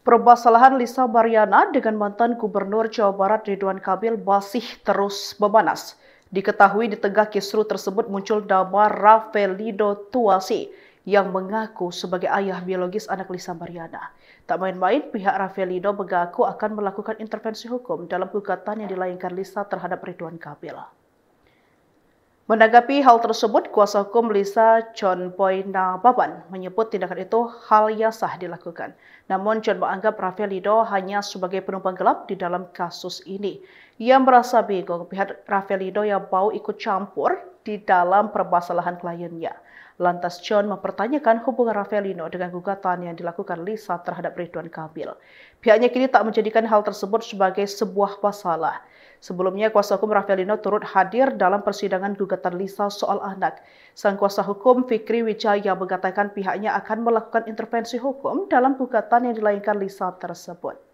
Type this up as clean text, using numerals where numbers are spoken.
Permasalahan Lisa Mariana dengan mantan Gubernur Jawa Barat Ridwan Kamil masih terus memanas. Diketahui di tengah kisru tersebut muncul nama Raffelino Tuasi yang mengaku sebagai ayah biologis anak Lisa Mariana. Tak main-main, pihak Raffelino mengaku akan melakukan intervensi hukum dalam gugatan yang dilayangkan Lisa terhadap Ridwan Kamil. Menanggapi hal tersebut, kuasa hukum Lisa John Boy Nababan menyebut tindakan itu hal yang sah dilakukan. Namun John menganggap Raffelino hanya sebagai penumpang gelap di dalam kasus ini. Ia merasa bingung pihak Raffelino yang mau ikut campur di dalam permasalahan kliennya. Lantas John mempertanyakan hubungan Raffelino dengan gugatan yang dilakukan Lisa terhadap Ridwan Kamil. Pihaknya kini tak menjadikan hal tersebut sebagai sebuah masalah. Sebelumnya, kuasa hukum Raffelino turut hadir dalam persidangan gugatan Lisa soal anak. Sang kuasa hukum Fikri Wijaya mengatakan pihaknya akan melakukan intervensi hukum dalam gugatan yang dilayangkan Lisa tersebut.